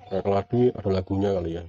Keladi ada lagunya kali ya.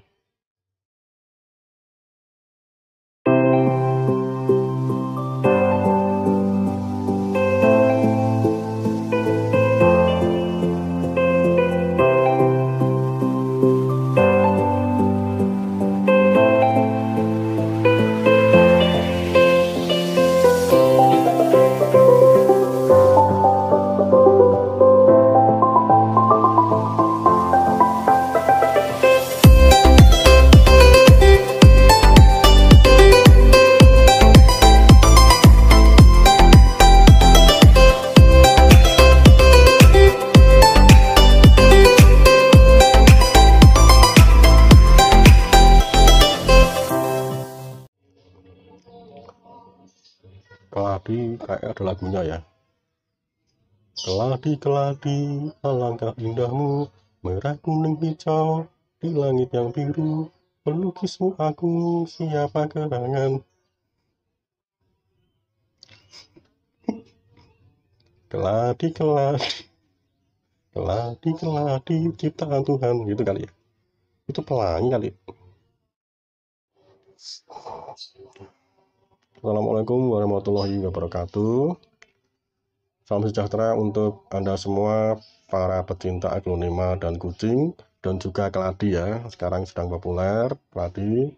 Keladi kayak ada lagunya ya. Keladi, keladi, alangkah indahmu, merah kuning hijau di langit yang biru, pelukismu aku, siapa gerangan. Keladi, keladi, keladi, keladi, ciptaan Tuhan, gitu kali ya. Itu pelangi kali. Assalamualaikum warahmatullahi wabarakatuh. Salam sejahtera untuk Anda semua para pecinta aglonema dan kucing dan juga keladi ya. Sekarang sedang populer keladi.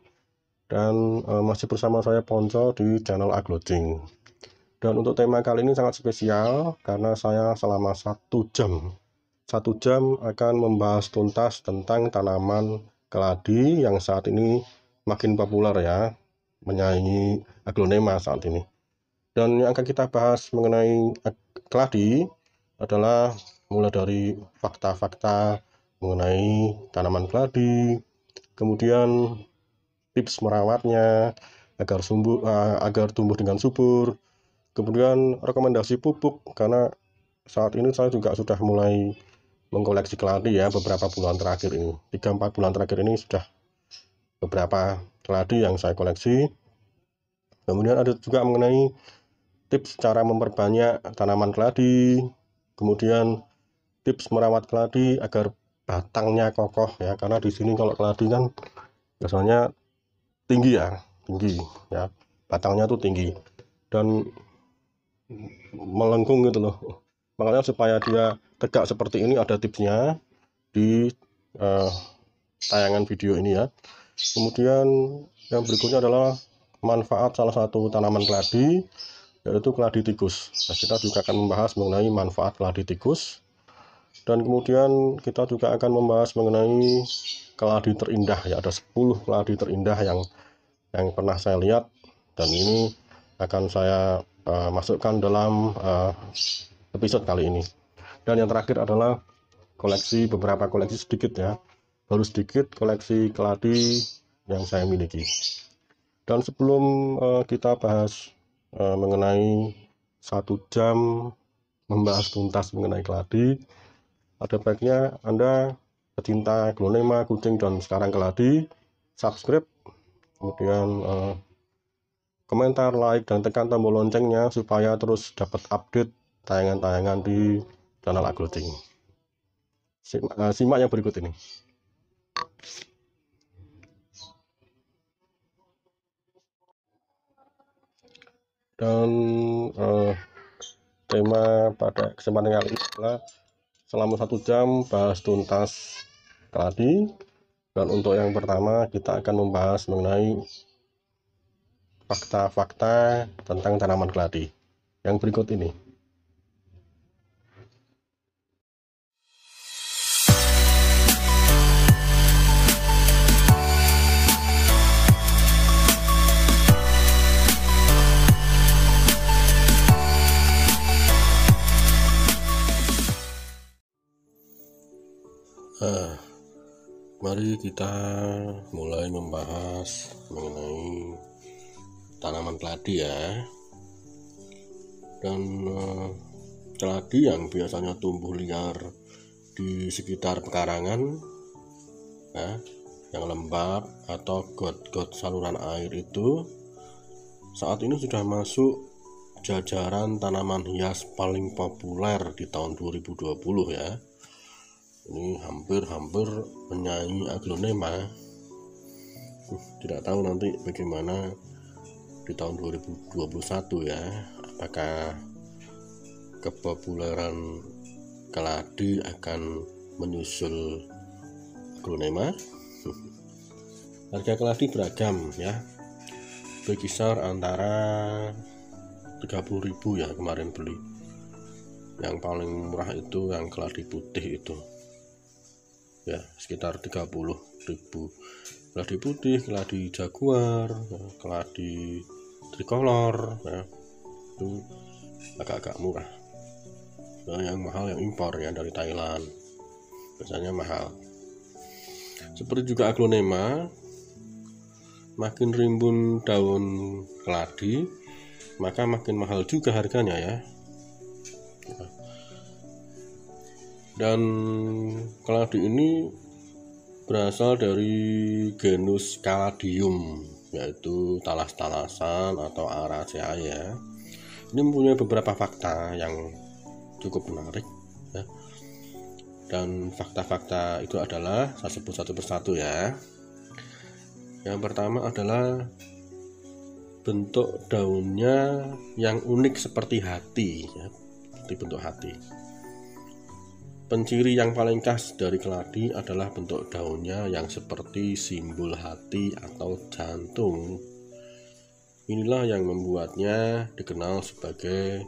Dan masih bersama saya Ponco di channel Aglocing. Dan untuk tema kali ini sangat spesial karena saya selama 1 jam akan membahas tuntas tentang tanaman keladi yang saat ini makin populer ya, menyaingi aglonema saat ini. Dan yang akan kita bahas mengenai keladi adalah mulai dari fakta-fakta mengenai tanaman keladi, kemudian tips merawatnya agar tumbuh dengan subur, kemudian rekomendasi pupuk, karena saat ini saya juga sudah mulai mengkoleksi keladi ya beberapa bulan terakhir ini. 3-4 bulan terakhir ini sudah beberapa keladi yang saya koleksi. Kemudian ada juga mengenai tips cara memperbanyak tanaman keladi, kemudian tips merawat keladi agar batangnya kokoh ya, karena di sini kalau keladi kan biasanya tinggi ya, batangnya tuh tinggi dan melengkung gitu loh. Makanya supaya dia tegak seperti ini ada tipsnya di tayangan video ini ya. Kemudian yang berikutnya adalah manfaat salah satu tanaman keladi, yaitu keladi tikus. Nah, kita juga akan membahas mengenai manfaat keladi tikus, dan kemudian kita juga akan membahas mengenai keladi terindah ya. Ada 10 keladi terindah yang pernah saya lihat, dan ini akan saya masukkan dalam episode kali ini. Dan yang terakhir adalah beberapa koleksi sedikit ya, baru sedikit koleksi keladi yang saya miliki. Dan sebelum kita bahas mengenai 1 jam membahas tuntas mengenai keladi, ada baiknya Anda pecinta aglonema, kucing, dan sekarang keladi, subscribe, kemudian komentar, like, dan tekan tombol loncengnya supaya terus dapat update tayangan-tayangan di channel Aglocing. Simak yang berikut ini. Dan tema pada kesempatan kali ini adalah selama 1 jam bahas tuntas keladi. Dan untuk yang pertama kita akan membahas mengenai fakta-fakta tentang tanaman keladi yang berikut ini. Mari kita mulai membahas mengenai tanaman keladi ya. Dan keladi yang biasanya tumbuh liar di sekitar pekarangan ya, yang lembab atau got-got saluran air itu saat ini sudah masuk jajaran tanaman hias paling populer di tahun 2020 ya. Ini hampir-hampir menyaingi aglonema. Tidak tahu nanti bagaimana di tahun 2021 ya, apakah kepopuleran keladi akan menyusul aglonema. Harga keladi beragam ya, berkisar antara 30.000 ya kemarin beli. Yang paling murah itu yang keladi putih itu ya, sekitar 30.000. Keladi putih, keladi jaguar, keladi tricolor ya, itu agak-agak murah. Nah, yang mahal yang impor ya dari Thailand, biasanya mahal. Seperti juga aglonema, makin rimbun daun keladi maka makin mahal juga harganya ya. Dan keladi ini berasal dari genus Caladium, yaitu talas-talasan atau Araceae ya. Ini mempunyai beberapa fakta yang cukup menarik ya. Dan fakta-fakta itu adalah saya sebut satu persatu ya. Yang pertama adalah bentuk daunnya yang unik seperti hati ya, seperti bentuk hati. Penciri yang paling khas dari keladi adalah bentuk daunnya yang seperti simbol hati atau jantung. Inilah yang membuatnya dikenal sebagai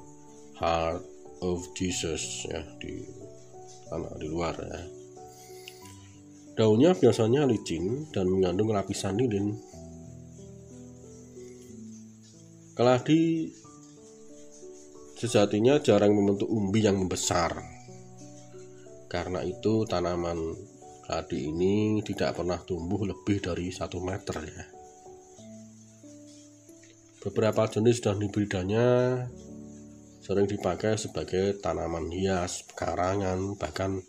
Heart of Jesus ya di luar ya. Daunnya biasanya licin dan mengandung lapisan lilin. Keladi sejatinya jarang membentuk umbi yang membesar. Karena itu tanaman keladi ini tidak pernah tumbuh lebih dari 1 meter ya. Beberapa jenis dan hibridanya sering dipakai sebagai tanaman hias, pekarangan, bahkan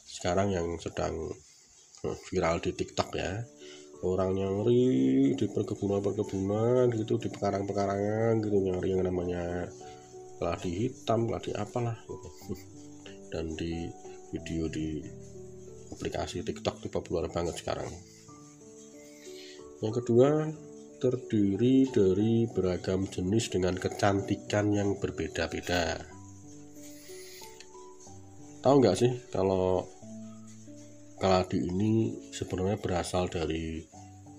sekarang yang sedang viral di TikTok ya, orang nyari di perkebunan gitu, di pekarangan gitu, nyari yang namanya keladi hitam, keladi apalah gitu. Dan di video di aplikasi TikTok itu populer banget sekarang. Yang kedua, terdiri dari beragam jenis dengan kecantikan yang berbeda-beda. Tahu nggak sih kalau keladi ini sebenarnya berasal dari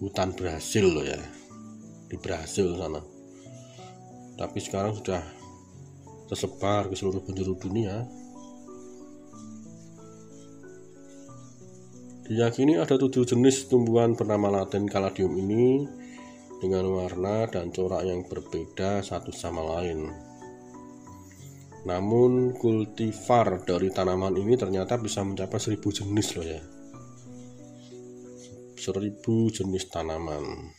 hutan Brasil loh ya, di Brasil sana. Tapi sekarang sudah tersebar ke seluruh penjuru dunia. Diyakini ada 7 jenis tumbuhan bernama Latin Caladium ini dengan warna dan corak yang berbeda satu sama lain. Namun kultivar dari tanaman ini ternyata bisa mencapai 1000 jenis loh ya. 1000 jenis tanaman.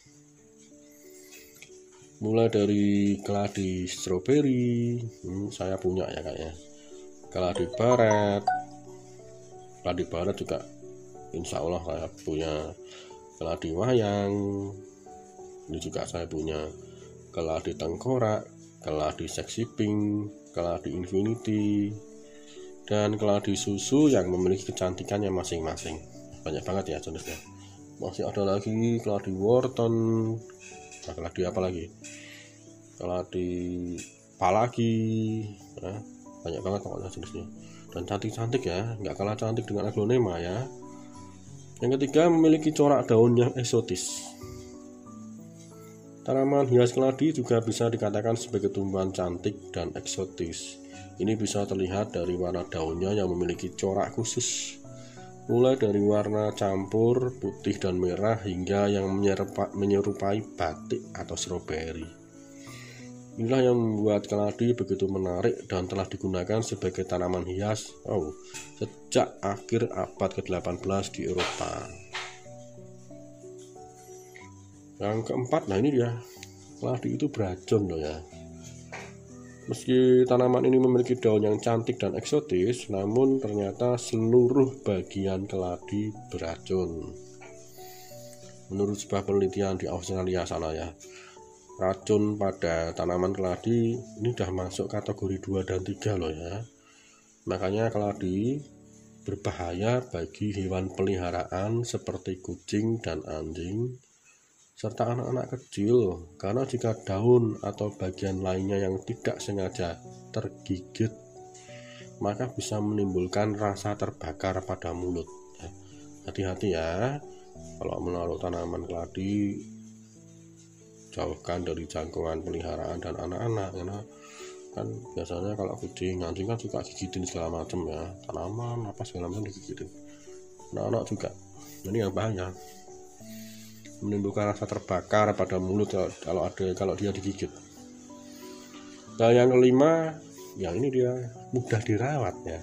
Mulai dari keladi stroberi, saya punya ya kayaknya. Keladi baret. Keladi baret juga insya Allah saya punya. Keladi wayang, ini juga saya punya. Keladi tengkorak, keladi sexy pink, keladi infinity, dan keladi susu yang memiliki kecantikannya masing-masing. Banyak banget ya jenisnya. Masih ada lagi keladi Wharton, keladi apa lagi? Keladi palagi, ya, banyak banget pokoknya jenisnya. Dan cantik-cantik ya, nggak kalah cantik dengan aglonema ya. Yang ketiga, memiliki corak daun yang eksotis. Tanaman hias keladi juga bisa dikatakan sebagai tumbuhan cantik dan eksotis. Ini bisa terlihat dari warna daunnya yang memiliki corak khusus, mulai dari warna campur putih dan merah hingga yang menyerupai batik atau stroberi. Inilah yang membuat keladi begitu menarik dan telah digunakan sebagai tanaman hias sejak akhir abad ke-18 di Eropa. Yang keempat, nah ini dia, keladi itu beracun loh ya. Meski tanaman ini memiliki daun yang cantik dan eksotis, namun ternyata seluruh bagian keladi beracun. Menurut sebuah penelitian di Australia sana ya, racun pada tanaman keladi ini udah masuk kategori 2 dan 3 loh ya. Makanya keladi berbahaya bagi hewan peliharaan seperti kucing dan anjing, serta anak-anak kecil, karena jika daun atau bagian lainnya yang tidak sengaja tergigit, maka bisa menimbulkan rasa terbakar pada mulut. Hati-hati ya, kalau menaruh tanaman keladi, jauhkan dari jangkauan peliharaan dan anak-anak, karena kan biasanya kalau kucing, anjing kan suka gigitin segala macam ya, tanaman apa segala macam digigitin. Anak-anak juga, ini yang bahaya, menimbulkan rasa terbakar pada mulut kalau dia digigit. Nah, yang kelima, yang ini dia mudah dirawat ya.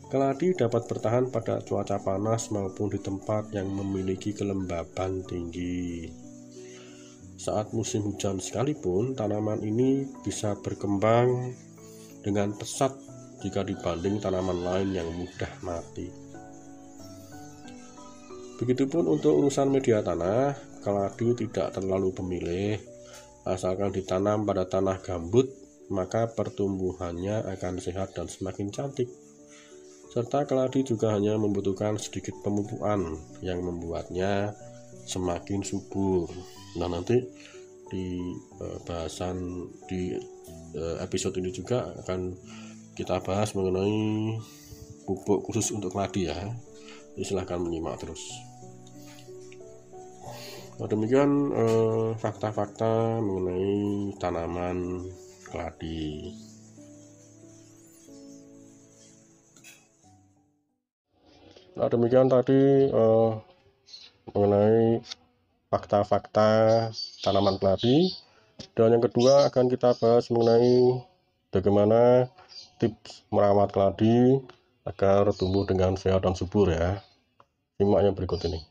Keladi dapat bertahan pada cuaca panas maupun di tempat yang memiliki kelembaban tinggi. Saat musim hujan sekalipun, tanaman ini bisa berkembang dengan pesat jika dibanding tanaman lain yang mudah mati. Begitupun untuk urusan media tanah, keladi tidak terlalu pemilih. Asalkan ditanam pada tanah gambut, maka pertumbuhannya akan sehat dan semakin cantik. Serta keladi juga hanya membutuhkan sedikit pemupukan yang membuatnya semakin subur. Nah, nanti di bahasan di episode ini juga akan kita bahas mengenai pupuk khusus untuk keladi ya. Jadi silahkan menyimak terus. Nah, demikian fakta-fakta mengenai tanaman keladi. Nah, demikian tadi mengenai fakta-fakta tanaman keladi. Dan yang kedua akan kita bahas mengenai bagaimana tips merawat keladi agar tumbuh dengan sehat dan subur ya. Simak yang berikut ini.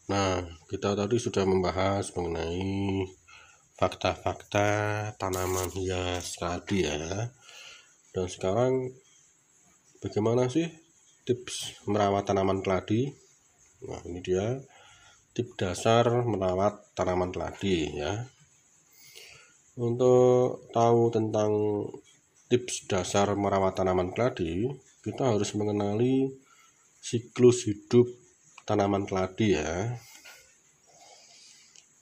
Nah, kita tadi sudah membahas mengenai fakta-fakta tanaman hias keladi ya. Dan sekarang bagaimana sih tips merawat tanaman keladi? Nah, ini dia tips dasar merawat tanaman keladi ya. Untuk tahu tentang tips dasar merawat tanaman keladi, kita harus mengenali siklus hidup tanaman keladi ya.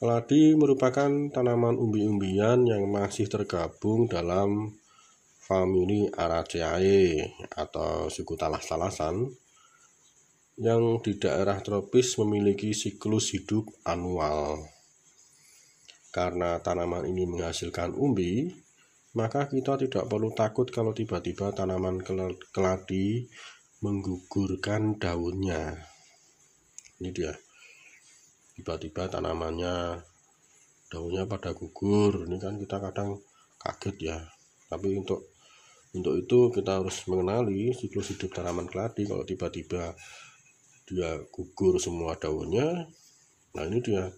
Keladi merupakan tanaman umbi-umbian yang masih tergabung dalam famili Araceae atau suku talas-talasan yang di daerah tropis memiliki siklus hidup anual. Karena tanaman ini menghasilkan umbi, maka kita tidak perlu takut kalau tiba-tiba tanaman keladi menggugurkan daunnya. Ini dia, tiba-tiba tanamannya daunnya pada gugur. Ini kan kita kadang kaget ya. Tapi untuk itu kita harus mengenali siklus hidup tanaman keladi. Kalau tiba-tiba dia gugur semua daunnya, nah ini dia.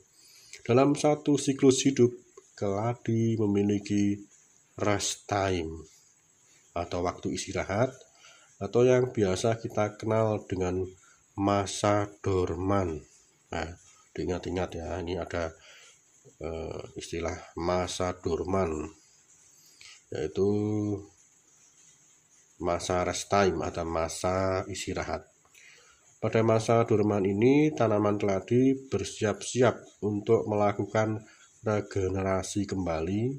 Dalam satu siklus hidup, keladi memiliki rest time atau waktu istirahat, atau yang biasa kita kenal dengan masa dorman. Nah, diingat-ingat ya, ini ada istilah masa dorman, yaitu masa rest time atau masa istirahat. Pada masa dorman ini, tanaman keladi bersiap-siap untuk melakukan regenerasi kembali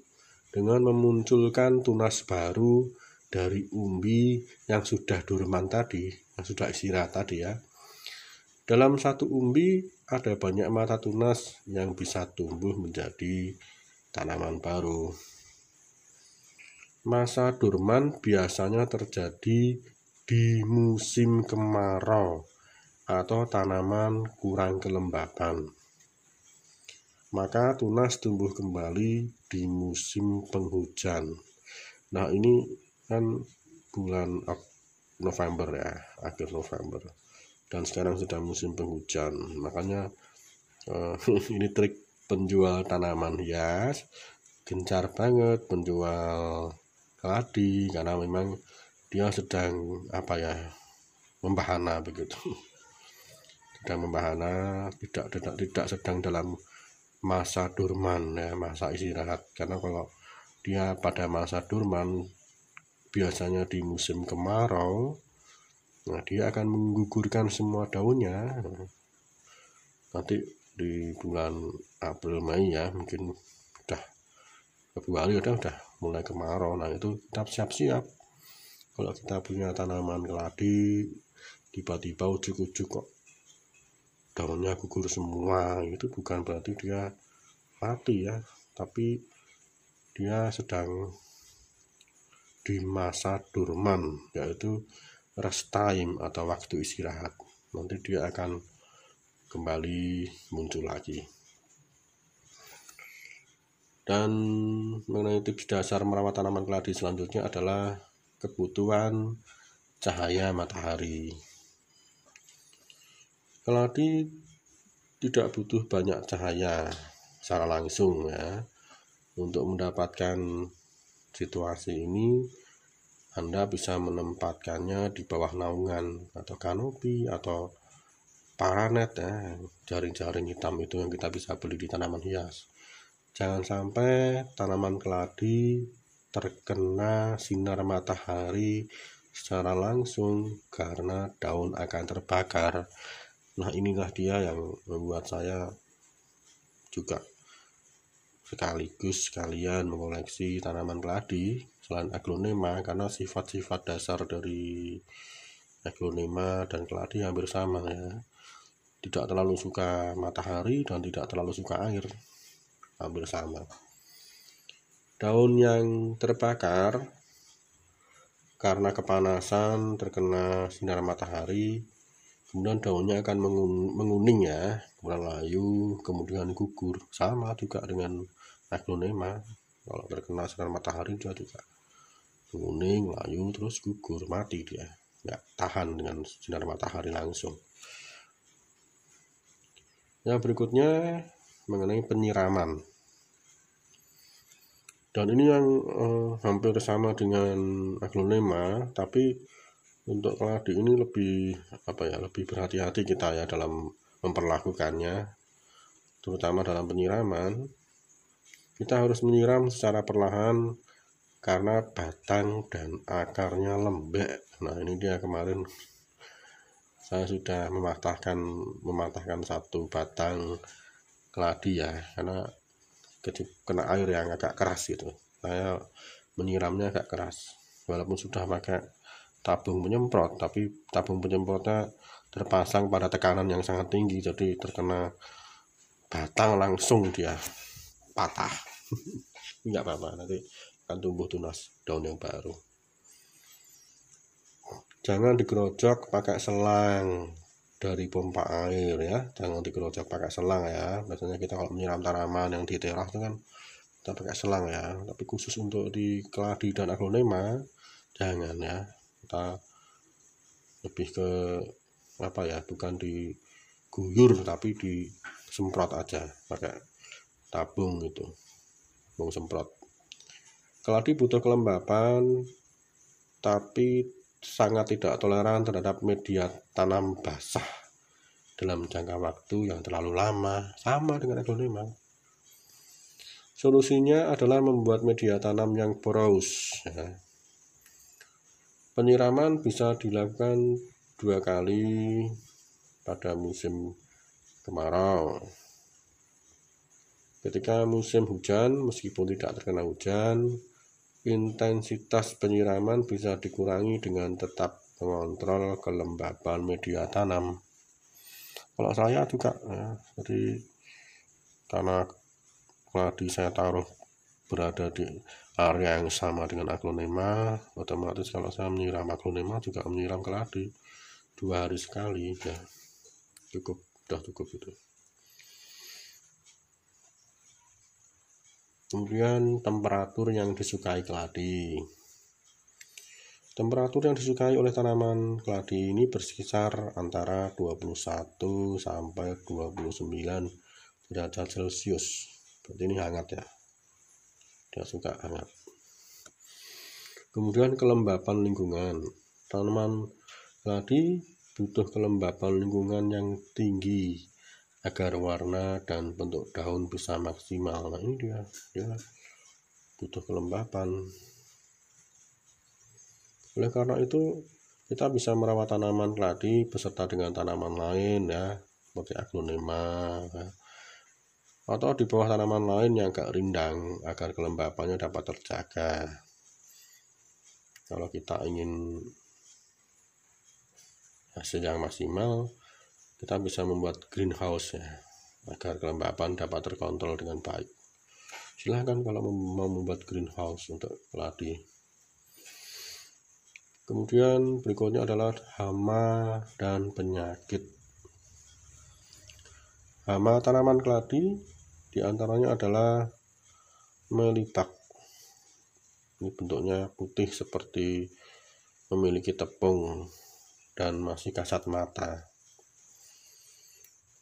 dengan memunculkan tunas baru dari umbi yang sudah dorman tadi, yang sudah istirahat tadi ya. Dalam satu umbi ada banyak mata tunas yang bisa tumbuh menjadi tanaman baru. Masa dorman biasanya terjadi di musim kemarau atau tanaman kurang kelembaban. Maka tunas tumbuh kembali di musim penghujan. Nah, ini kan bulan November ya, akhir November. Dan sekarang sudah musim penghujan. Makanya ini trik penjual tanaman hias, gencar banget penjual keladi, karena memang dia sedang membahana begitu. Sedang membahana, tidak sedang dalam masa dorman ya, masa istirahat. Karena kalau dia pada masa dorman biasanya di musim kemarau, nah dia akan menggugurkan semua daunnya. Nanti di bulan April Mei ya, mungkin udah Februari udah mulai kemarau. Nah itu kita siap-siap. Kalau kita punya tanaman keladi, tiba-tiba ujuk-ujuk kok daunnya gugur semua, itu bukan berarti dia mati ya, tapi dia sedang di masa dorman, yaitu rest time atau waktu istirahat. Nanti dia akan kembali muncul lagi. Dan mengenai tips dasar merawat tanaman keladi selanjutnya adalah kebutuhan cahaya matahari. Keladi tidak butuh banyak cahaya secara langsung ya. Untuk mendapatkan situasi ini, Anda bisa menempatkannya di bawah naungan atau kanopi atau paranet ya, jaring-jaring hitam itu yang kita bisa beli di tanaman hias. Jangan sampai tanaman keladi terkena sinar matahari secara langsung karena daun akan terbakar. Nah inilah dia yang membuat saya juga sekalian mengoleksi tanaman keladi selain aglonema, karena sifat-sifat dasar dari aglonema dan keladi hampir sama ya. Tidak terlalu suka matahari dan tidak terlalu suka air, hampir sama. Daun yang terbakar karena kepanasan terkena sinar matahari, kemudian daunnya akan menguning ya, kemudian layu, kemudian gugur. Sama juga dengan aglonema, kalau terkena sinar matahari dia juga menguning, layu, terus gugur, mati dia, nggak tahan dengan sinar matahari langsung. Yang berikutnya mengenai penyiraman, dan ini yang hampir sama dengan aglonema, tapi untuk keladi ini lebih lebih berhati-hati kita ya dalam memperlakukannya, terutama dalam penyiraman. Kita harus menyiram secara perlahan karena batang dan akarnya lembek. Nah ini dia, kemarin saya sudah mematahkan satu batang keladi ya, karena kena air yang agak keras gitu. Saya menyiramnya agak keras, walaupun sudah pakai tabung penyemprot, tapi tabung penyemprotnya terpasang pada tekanan yang sangat tinggi, jadi terkena batang langsung dia patah. Nggak apa-apa, nanti akan tumbuh tunas daun yang baru. Jangan digerojok pakai selang dari pompa air ya, jangan digerojok pakai selang ya. Biasanya kita kalau menyiram tanaman yang di teras itu kan kita pakai selang ya, tapi khusus untuk di keladi dan aglonema jangan ya. Kita lebih ke bukan diguyur tapi disemprot aja pakai tabung gitu, tabung semprot. Keladi butuh kelembapan tapi sangat tidak toleran terhadap media tanam basah dalam jangka waktu yang terlalu lama, sama dengan aglonema. Solusinya adalah membuat media tanam yang poros ya. Penyiraman bisa dilakukan 2 kali pada musim kemarau. Ketika musim hujan, meskipun tidak terkena hujan, intensitas penyiraman bisa dikurangi dengan tetap mengontrol kelembapan media tanam. Kalau saya juga ya, jadi karena keladi saya taruh berada di area yang sama dengan aglonema, otomatis kalau saya menyiram aglonema juga menyiram keladi 2 hari sekali ya, sudah cukup itu. Kemudian temperatur yang disukai keladi. Temperatur yang disukai oleh tanaman keladi ini berkisar antara 21 sampai 29 derajat Celcius. Berarti ini hangat ya, dia suka hangat. Kemudian kelembapan lingkungan. Tanaman keladi butuh kelembapan lingkungan yang tinggi agar warna dan bentuk daun bisa maksimal. Nah ini dia butuh kelembapan. Oleh karena itu kita bisa merawat tanaman keladi beserta dengan tanaman lain ya, seperti aglonema ya, atau di bawah tanaman lain yang agak rindang agar kelembapannya dapat terjaga. Kalau kita ingin hasil yang maksimal, kita bisa membuat greenhouse ya, agar kelembapan dapat terkontrol dengan baik. Silahkan kalau mau membuat greenhouse untuk keladi. Kemudian berikutnya adalah hama dan penyakit. Hama tanaman keladi diantaranya adalah melibak. Ini bentuknya putih seperti memiliki tepung dan masih kasat mata.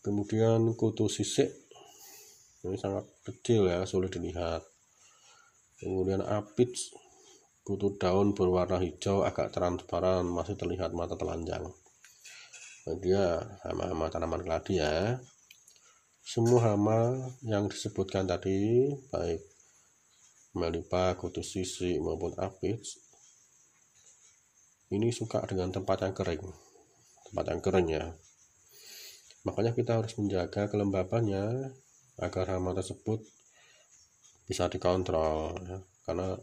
Kemudian kutu sisik, ini sangat kecil ya, sulit dilihat. Kemudian apits, kutu daun berwarna hijau agak transparan, masih terlihat mata telanjang. Nah, dia hama-hama tanaman keladi ya. Semua hama yang disebutkan tadi, baik melibak, kutu sisik maupun apits, ini suka dengan tempat yang kering ya. Makanya kita harus menjaga kelembapannya agar hama tersebut bisa dikontrol ya. Karena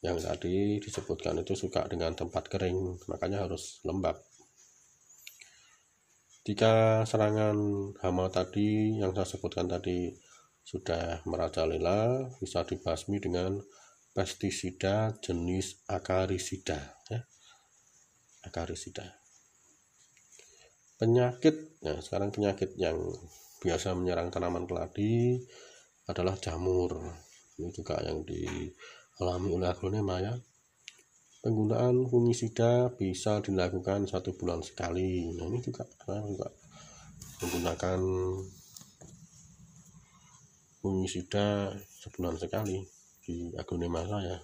yang tadi disebutkan itu suka dengan tempat kering, makanya harus lembab. Jika serangan hama tadi yang saya sebutkan tadi sudah merajalela, bisa dibasmi dengan pestisida jenis akarisida ya. Akarisida. Penyakit, nah sekarang penyakit yang biasa menyerang tanaman keladi adalah jamur. Ini juga yang dialami oleh aglonema ya. Penggunaan fungisida bisa dilakukan 1 bulan sekali. Nah ini juga saya juga menggunakan fungisida sebulan sekali di aglonema saya.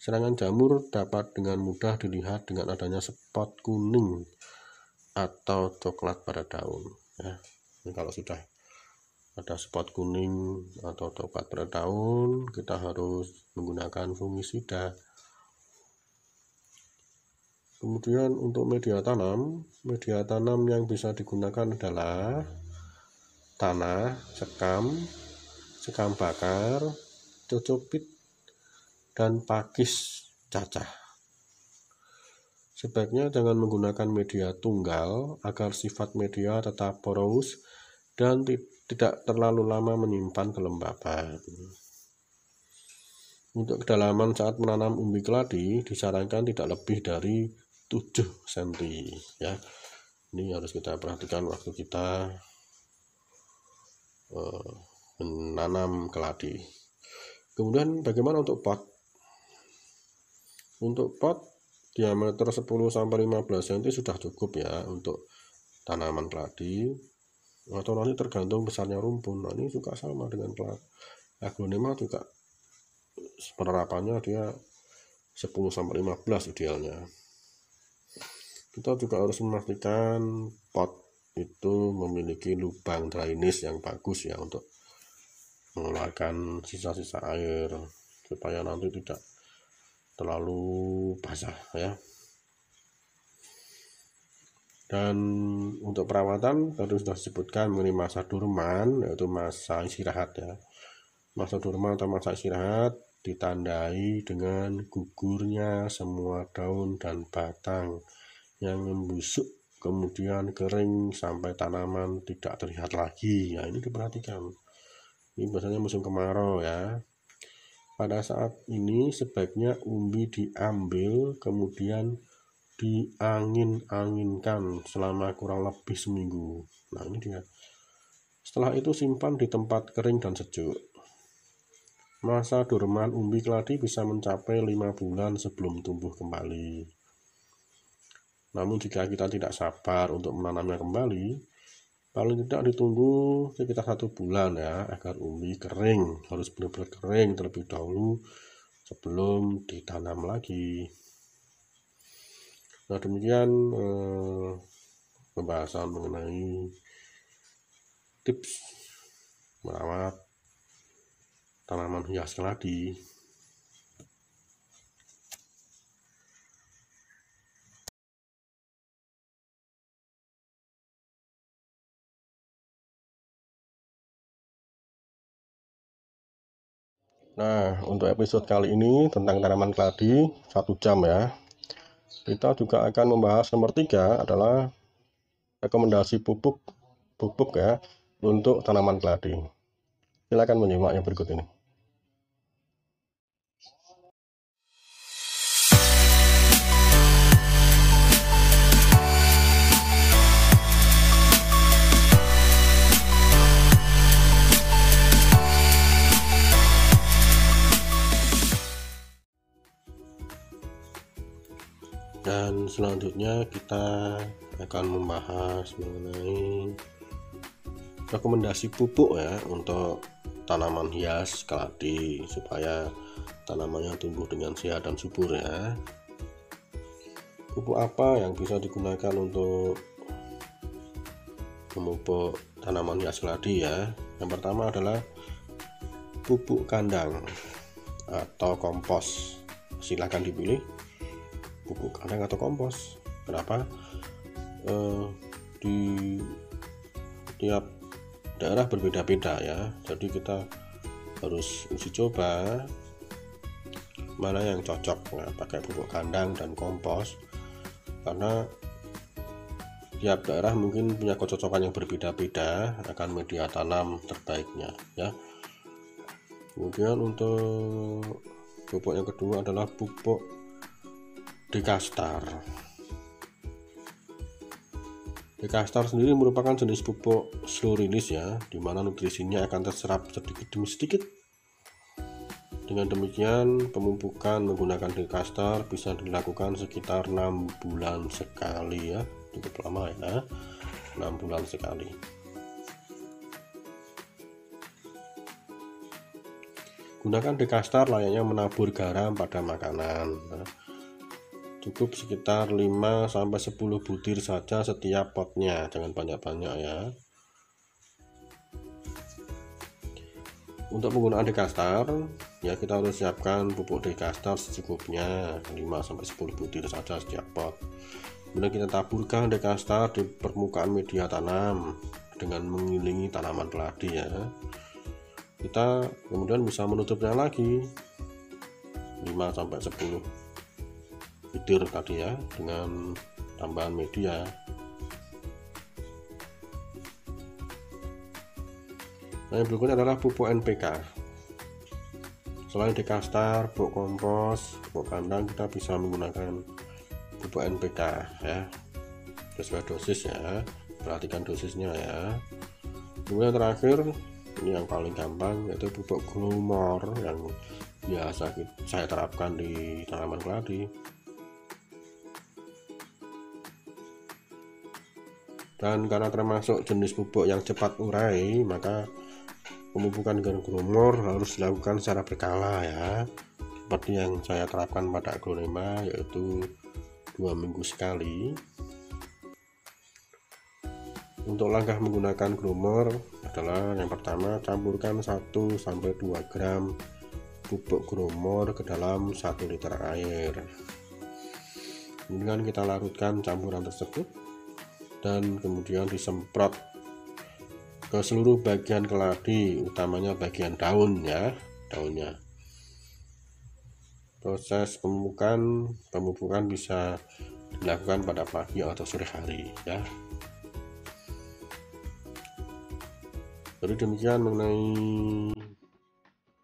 Serangan jamur dapat dengan mudah dilihat dengan adanya spot kuning atau coklat pada daun ya. Ini kalau sudah ada spot kuning atau coklat pada daun, kita harus menggunakan fungisida. Kemudian untuk media tanam yang bisa digunakan adalah tanah, sekam bakar, cocopit, dan pakis cacah. Sebaiknya jangan menggunakan media tunggal agar sifat media tetap porous dan tidak terlalu lama menyimpan kelembapan. Untuk kedalaman saat menanam umbi keladi disarankan tidak lebih dari 7 cm ya. Ini harus kita perhatikan waktu kita menanam keladi. Kemudian bagaimana untuk pot? Untuk pot diameter 10-15 cm sudah cukup ya untuk tanaman keladi, atau nanti tergantung besarnya rumpun. Nah ini juga sama dengan aglonema, juga penerapannya dia 10-15 idealnya. Kita juga harus memastikan pot itu memiliki lubang drainase yang bagus ya, untuk mengeluarkan sisa-sisa air supaya nanti tidak terlalu basah ya. Dan untuk perawatan tadi sudah disebutkan mengenai masa dorman, yaitu masa istirahat ya. Masa dorman atau masa istirahat ditandai dengan gugurnya semua daun dan batang yang membusuk kemudian kering sampai tanaman tidak terlihat lagi. Ya ini diperhatikan. Ini biasanya musim kemarau ya. Pada saat ini sebaiknya umbi diambil kemudian diangin-anginkan selama kurang lebih seminggu. Nah ini dia. Setelah itu simpan di tempat kering dan sejuk. Masa dorman umbi keladi bisa mencapai 5 bulan sebelum tumbuh kembali. Namun jika kita tidak sabar untuk menanamnya kembali, paling tidak ditunggu sekitar 1 bulan ya, agar umbi kering. Harus benar-benar kering terlebih dahulu sebelum ditanam lagi. Nah, demikian pembahasan mengenai tips merawat tanaman hias keladi. Nah, untuk episode kali ini tentang tanaman keladi 1 jam ya. Kita juga akan membahas nomor 3 adalah rekomendasi pupuk ya untuk tanaman keladi. Silakan menyimak yang berikut ini. Dan selanjutnya kita akan membahas mengenai rekomendasi pupuk ya untuk tanaman hias keladi supaya tanamannya tumbuh dengan sehat dan subur ya. Pupuk apa yang bisa digunakan untuk memupuk tanaman hias keladi ya? Yang pertama adalah pupuk kandang atau kompos. Silahkan dipilih pupuk kandang atau kompos. Kenapa? Di tiap daerah berbeda-beda ya, jadi kita harus uji coba mana yang cocok ya, pakai pupuk kandang dan kompos, karena tiap daerah mungkin punya kecocokan yang berbeda-beda akan media tanam terbaiknya ya. Kemudian untuk pupuk yang kedua adalah pupuk Dekastar. Dekastar sendiri merupakan jenis pupuk slow release ya, dimana nutrisinya akan terserap sedikit demi sedikit. Dengan demikian, pemupukan menggunakan Dekastar bisa dilakukan sekitar 6 bulan sekali ya, cukup lama ya, 6 bulan sekali. Gunakan Dekastar layaknya menabur garam pada makanan. Cukup sekitar 5-10 butir saja setiap potnya, jangan banyak-banyak ya. Untuk penggunaan Dekastar ya, kita harus siapkan pupuk Dekastar secukupnya, 5-10 butir saja setiap pot. Kemudian kita taburkan Dekastar di permukaan media tanam dengan mengelilingi tanaman keladi ya. Kita kemudian bisa menutupnya lagi 5-10 butir tadi ya, dengan tambahan media. Nah, yang berikutnya adalah pupuk NPK. Selain Dekastar, pupuk kompos, pupuk kandang, kita bisa menggunakan pupuk NPK ya, sesuai dosis ya, perhatikan dosisnya ya. Kemudian terakhir, ini yang paling gampang, yaitu pupuk Growmore yang biasa saya terapkan di tanaman keladi. Dan karena termasuk jenis pupuk yang cepat urai, maka pemupukan dengan Growmore harus dilakukan secara berkala ya, seperti yang saya terapkan pada aglonema, yaitu 2 minggu sekali. Untuk langkah menggunakan Growmore adalah yang pertama, campurkan 1-2 gram pupuk Growmore ke dalam 1 liter air. Kemudian kita larutkan campuran tersebut dan kemudian disemprot ke seluruh bagian keladi, utamanya bagian daun ya, daunnya. Proses pemupukan bisa dilakukan pada pagi atau sore hari ya. Jadi demikian mengenai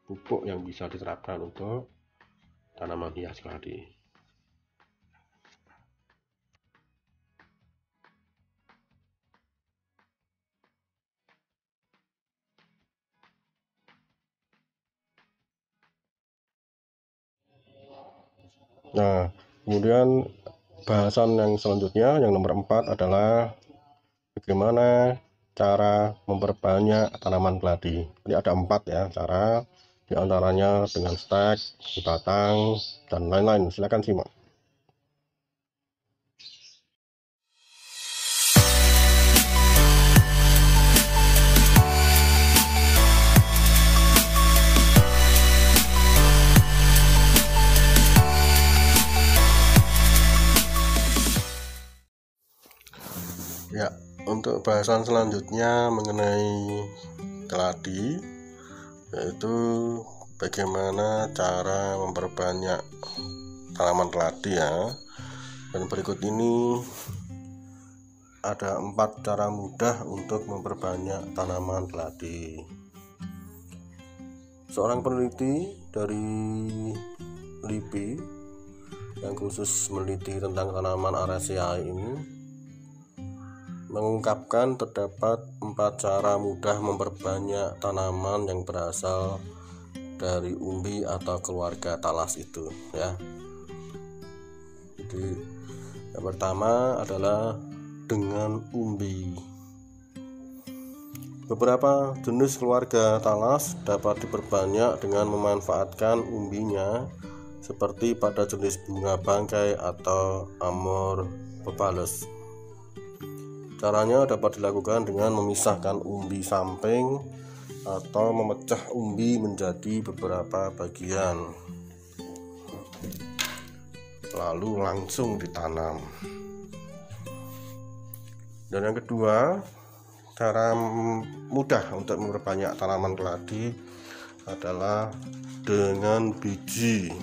pupuk yang bisa diterapkan untuk tanaman hias keladi. Nah, kemudian bahasan yang selanjutnya, yang nomor 4 adalah bagaimana cara memperbanyak tanaman keladi. Ini ada 4 ya cara Di antaranya dengan stek, batang, dan lain-lain. Silakan simak. Ya, untuk bahasan selanjutnya mengenai keladi, yaitu bagaimana cara memperbanyak tanaman keladi ya. Dan berikut ini ada 4 cara mudah untuk memperbanyak tanaman keladi. Seorang peneliti dari LIPI yang khusus meneliti tentang tanaman Araceae ini mengungkapkan terdapat 4 cara mudah memperbanyak tanaman yang berasal dari umbi atau keluarga talas itu ya. Jadi yang pertama adalah dengan umbi. Beberapa jenis keluarga talas dapat diperbanyak dengan memanfaatkan umbinya, seperti pada jenis bunga bangkai atau Amor Bobalus. Caranya dapat dilakukan dengan memisahkan umbi samping atau memecah umbi menjadi beberapa bagian, lalu langsung ditanam. Dan yang kedua, cara mudah untuk memperbanyak tanaman keladi adalah dengan biji.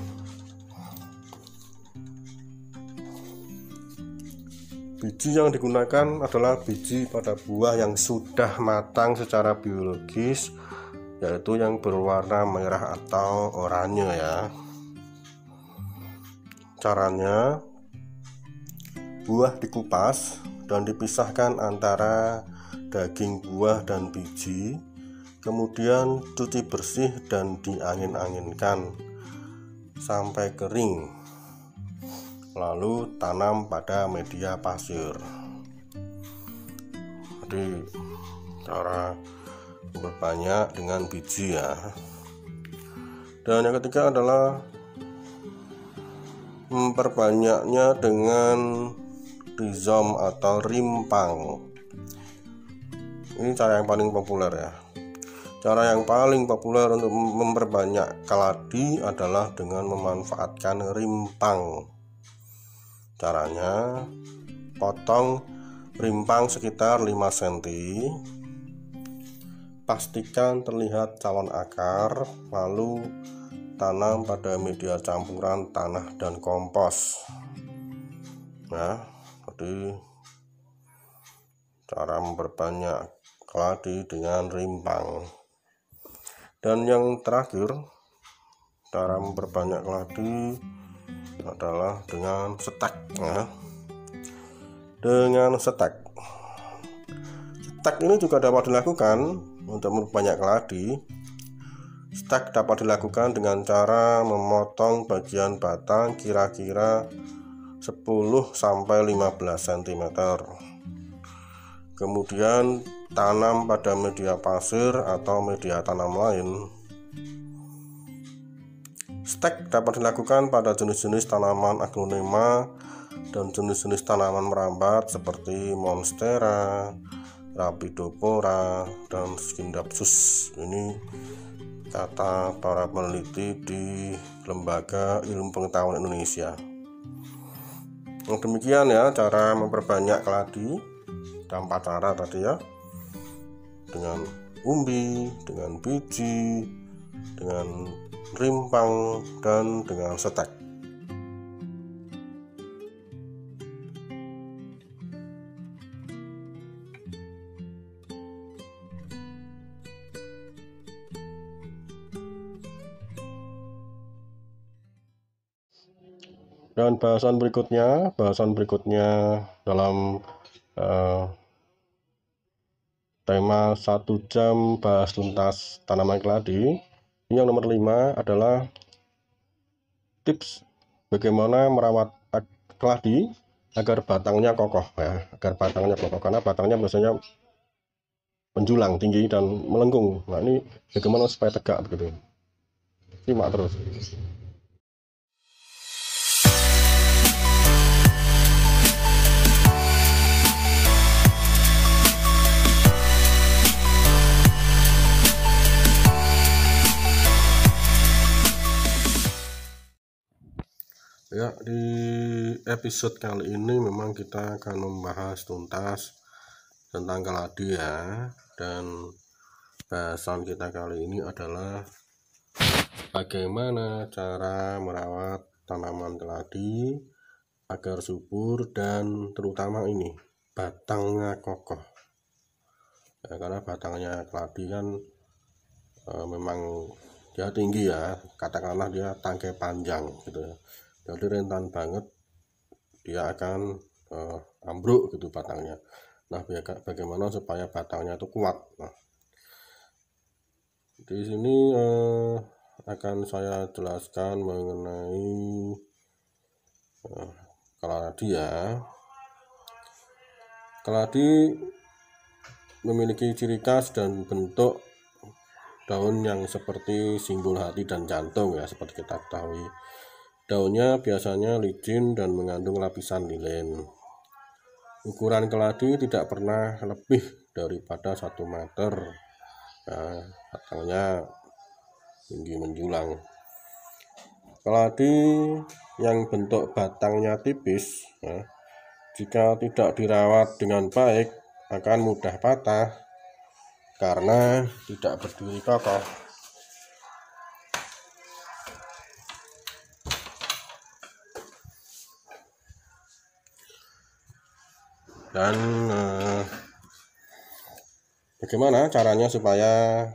Biji yang digunakan adalah biji pada buah yang sudah matang secara biologis, yaitu yang berwarna merah atau oranye ya. Caranya, buah dikupas dan dipisahkan antara daging buah dan biji, kemudian cuci bersih dan diangin-anginkan sampai kering, lalu tanam pada media pasir. Jadi cara memperbanyak dengan biji ya. Dan yang ketiga adalah memperbanyaknya dengan rizom atau rimpang. Ini cara yang paling populer ya. Cara yang paling populer untuk memperbanyak keladi adalah dengan memanfaatkan rimpang. Caranya, potong rimpang sekitar 5 cm, pastikan terlihat calon akar, lalu tanam pada media campuran tanah dan kompos. Nah, jadi cara memperbanyak keladi dengan rimpang. Dan yang terakhir, cara memperbanyak keladi adalah dengan stek ya. Dengan stek ini juga dapat dilakukan untuk memperbanyak keladi. Stek dapat dilakukan dengan cara memotong bagian batang kira-kira 10-15 cm. Kemudian tanam pada media pasir atau media tanam lain. Stek dapat dilakukan pada jenis-jenis tanaman aglonema dan jenis-jenis tanaman merambat seperti monstera, rapidopora, dan scindapsus. Ini kata para peneliti di Lembaga Ilmu Pengetahuan Indonesia. Demikian ya cara memperbanyak keladi. Ada 4 cara tadi ya, dengan umbi, dengan biji, dengan rimpang, dan dengan stek. Dan bahasan berikutnya dalam tema 1 jam bahas tuntas tanaman keladi. Ini yang nomor 5 adalah tips bagaimana merawat keladi agar batangnya kokoh ya, karena batangnya biasanya menjulang tinggi dan melengkung. Nah, ini bagaimana supaya tegak begitu. Simak terus. Ya, di episode kali ini memang kita akan membahas tuntas tentang keladi ya. Dan bahasan kita kali ini adalah bagaimana cara merawat tanaman keladi agar subur dan terutama ini batangnya kokoh. Ya, karena batangnya keladi kan memang dia tinggi ya, katakanlah dia tangkai panjang gitu ya. Jadi rentan banget dia akan ambruk gitu batangnya. Nah, bagaimana supaya batangnya itu kuat. Nah, di sini akan saya jelaskan mengenai keladi ya. Keladi memiliki ciri khas dan bentuk daun yang seperti simbol hati dan jantung ya, seperti kita ketahui. Daunnya biasanya licin dan mengandung lapisan lilin. Ukuran keladi tidak pernah lebih daripada 1 meter. Nah, batangnya tinggi menjulang. Keladi yang bentuk batangnya tipis ya, jika tidak dirawat dengan baik akan mudah patah karena tidak berdiri kokoh. Dan bagaimana caranya supaya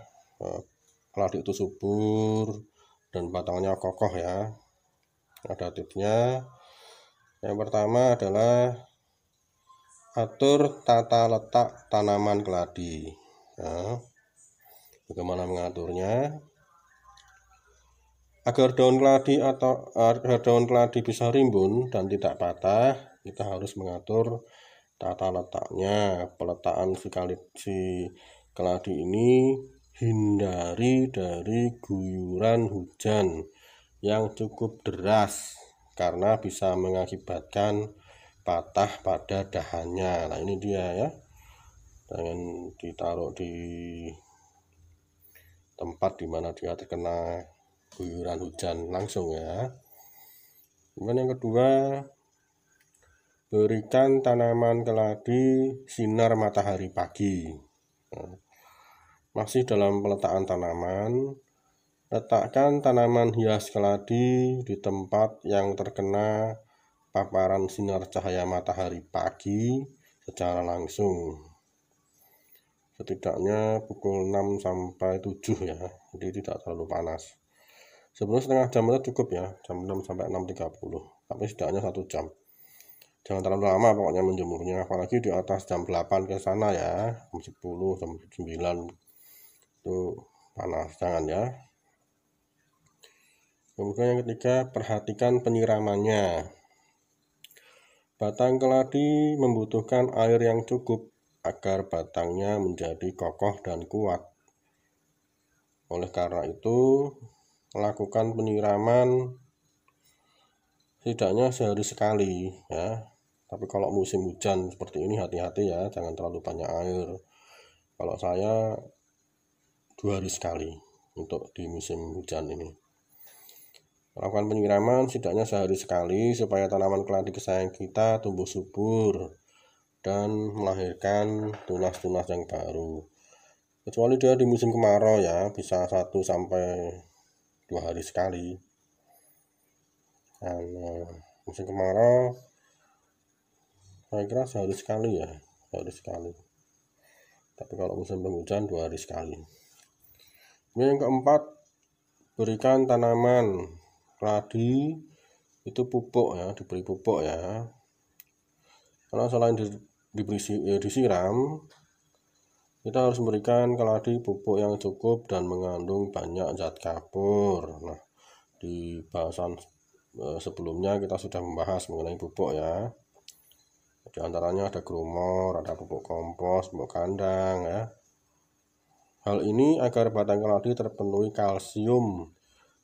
keladi itu subur dan batangnya kokoh ya? Ada tipsnya. Yang pertama adalah atur tata letak tanaman keladi. Nah, bagaimana mengaturnya? Agar daun keladi bisa rimbun dan tidak patah, kita harus mengatur tata letaknya. Peletaan si keladi ini hindari dari guyuran hujan yang cukup deras karena bisa mengakibatkan patah pada dahannya. Nah, ini dia ya, jangan ditaruh di tempat dimana dia terkena guyuran hujan langsung ya. Kemudian yang kedua, berikan tanaman keladi sinar matahari pagi. Nah, masih dalam peletakan tanaman, letakkan tanaman hias keladi di tempat yang terkena paparan sinar cahaya matahari pagi secara langsung. Setidaknya pukul 6 sampai 7 ya, jadi tidak terlalu panas. Sebelum setengah jam itu cukup ya, jam 6 sampai 6.30, tapi setidaknya 1 jam. Jangan terlalu lama pokoknya menjemurnya, apalagi di atas jam 8 ke sana ya, jam 10, jam 9 itu panas, jangan ya. Kemudian yang ketiga, perhatikan penyiramannya. Batang keladi membutuhkan air yang cukup agar batangnya menjadi kokoh dan kuat. Oleh karena itu, lakukan penyiraman setidaknya sehari sekali ya. Tapi kalau musim hujan seperti ini hati-hati ya, jangan terlalu banyak air. Kalau saya 2 hari sekali untuk di musim hujan ini. Lakukan penyiraman setidaknya sehari sekali supaya tanaman keladi kesayangan kita tumbuh subur dan melahirkan tunas-tunas yang baru. Kecuali dia di musim kemarau ya, bisa 1 sampai 2 hari sekali. Dan musim kemarau saya kira sehari sekali ya, sehari sekali. Tapi kalau musim penghujan 2 hari sekali. Yang keempat, berikan tanaman keladi itu pupuk ya, diberi pupuk ya. Karena selain disiram, kita harus memberikan keladi pupuk yang cukup dan mengandung banyak zat kapur. Nah, di bahasan sebelumnya kita sudah membahas mengenai pupuk ya. Di antaranya ada grumor, ada pupuk kompos, pupuk kandang ya. Hal ini agar batang keladi terpenuhi kalsium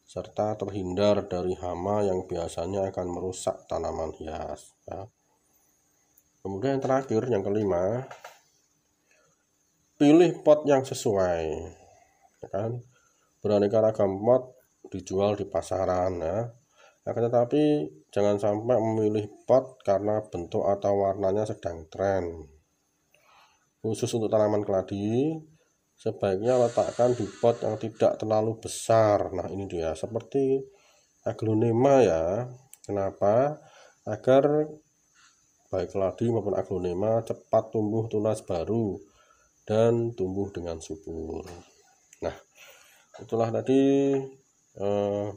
serta terhindar dari hama yang biasanya akan merusak tanaman hias ya. Kemudian yang terakhir, yang kelima, pilih pot yang sesuai ya kan. Beraneka ragam pot dijual di pasaran ya. Akan tetapi jangan sampai memilih pot karena bentuk atau warnanya sedang tren. Khusus untuk tanaman keladi, sebaiknya letakkan di pot yang tidak terlalu besar. Nah ini dia, seperti aglonema ya. Kenapa? Agar baik keladi maupun aglonema cepat tumbuh tunas baru dan tumbuh dengan subur. Nah itulah tadi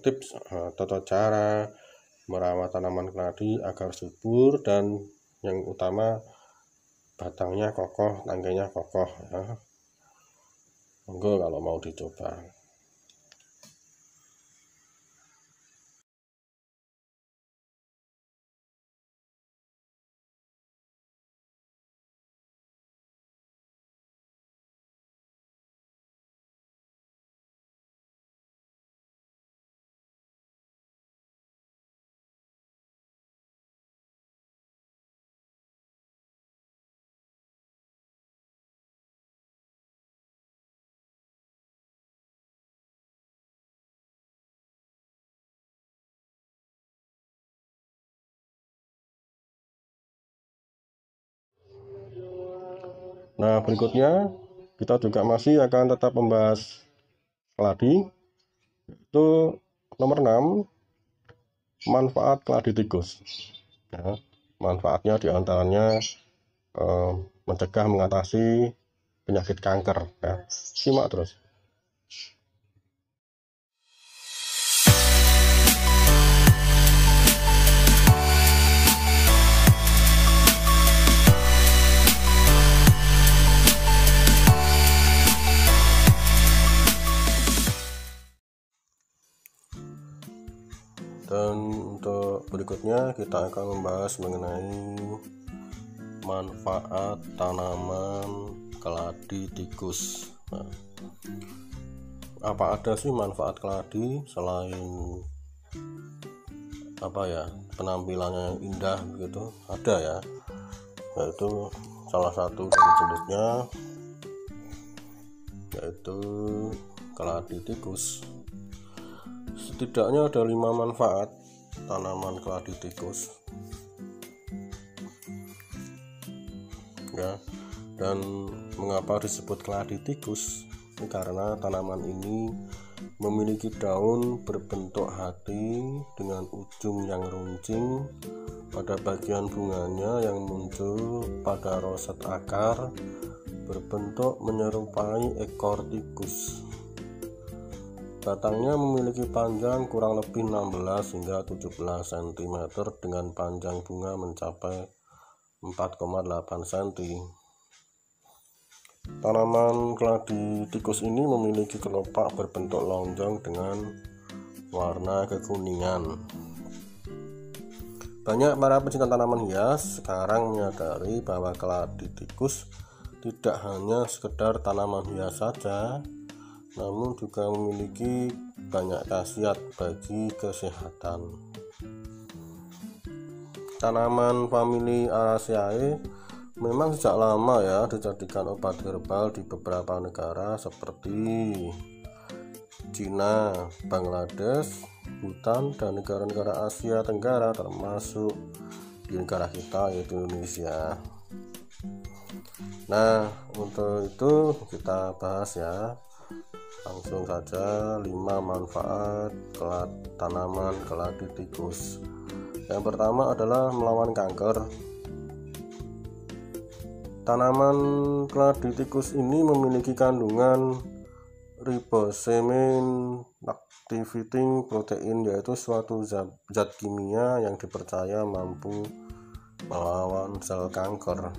tips atau cara merawat tanaman keladi agar subur dan yang utama batangnya kokoh, tangkainya kokoh ya. Monggo kalau mau dicoba. Nah berikutnya kita juga masih akan tetap membahas keladi. Itu nomor 6, manfaat keladi tikus ya. Manfaatnya diantaranya mencegah mengatasi penyakit kanker ya. Simak terus. Dan untuk berikutnya kita akan membahas mengenai manfaat tanaman keladi tikus. Nah, apa ada sih manfaat keladi selain penampilannya yang indah begitu? Ada ya, yaitu salah satu dari jenisnya yaitu keladi tikus. Setidaknya ada 5 manfaat tanaman keladi tikus ya. Dan mengapa disebut keladi tikus? Ini karena tanaman ini memiliki daun berbentuk hati dengan ujung yang runcing pada bagian bunganya yang muncul pada roset akar berbentuk menyerupai ekor tikus. Batangnya memiliki panjang kurang lebih 16 hingga 17 cm dengan panjang bunga mencapai 4,8 cm. Tanaman keladi tikus ini memiliki kelopak berbentuk lonjong dengan warna kekuningan. Banyak para pecinta tanaman hias sekarang menyadari bahwa keladi tikus tidak hanya sekedar tanaman hias saja, namun juga memiliki banyak khasiat bagi kesehatan. Tanaman famili Araceae memang sejak lama ya dijadikan obat herbal di beberapa negara seperti Cina, Bangladesh, Bhutan, dan negara-negara Asia Tenggara termasuk di negara kita yaitu Indonesia. Nah untuk itu kita bahas ya. Langsung saja 5 manfaat tanaman keladi tikus. Yang pertama adalah melawan kanker. Tanaman keladi tikus ini memiliki kandungan ribosemin activating protein, yaitu suatu zat kimia yang dipercaya mampu melawan sel kanker.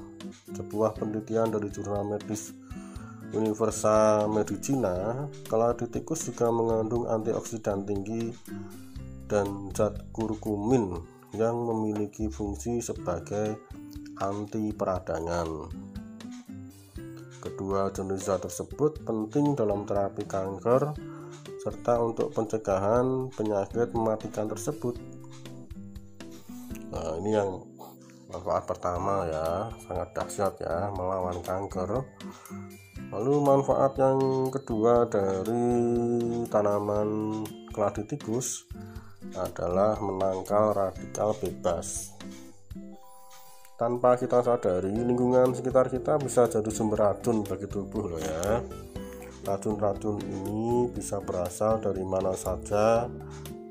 Sebuah penelitian dari jurnal medis Universa Medicina, keladi tikus juga mengandung antioksidan tinggi dan zat kurkumin yang memiliki fungsi sebagai anti peradangan. Kedua jenis zat tersebut penting dalam terapi kanker serta untuk pencegahan penyakit mematikan tersebut. Nah, ini yang manfaat pertama ya, sangat dahsyat ya, melawan kanker. Lalu manfaat yang kedua dari tanaman keladi tikus adalah menangkal radikal bebas. Tanpa kita sadari, lingkungan sekitar kita bisa jadi sumber racun bagi tubuh loh ya. Racun-racun ini bisa berasal dari mana saja,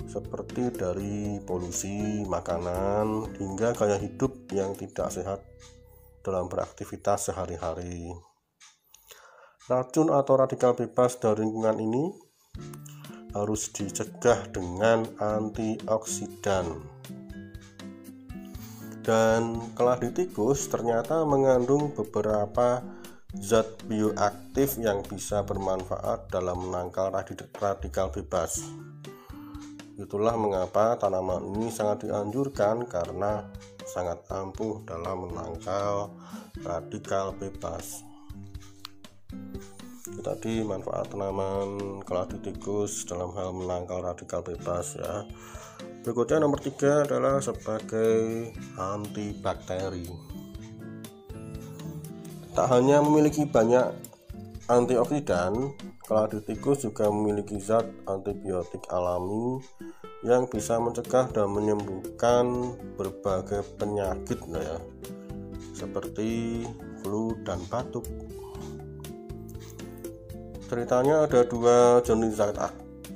seperti dari polusi makanan hingga gaya hidup yang tidak sehat dalam beraktivitas sehari-hari. Racun atau radikal bebas dari lingkungan ini harus dicegah dengan antioksidan. Dan keladi tikus ternyata mengandung beberapa zat bioaktif yang bisa bermanfaat dalam menangkal radikal bebas. Itulah mengapa tanaman ini sangat dianjurkan karena sangat ampuh dalam menangkal radikal bebas. Itu tadi manfaat tanaman keladi tikus dalam hal menangkal radikal bebas ya. Berikutnya nomor 3 adalah sebagai antibakteri. Tak hanya memiliki banyak antioksidan, keladi tikus juga memiliki zat antibiotik alami yang bisa mencegah dan menyembuhkan berbagai penyakit ya, seperti flu dan batuk. Ceritanya ada 2 jenis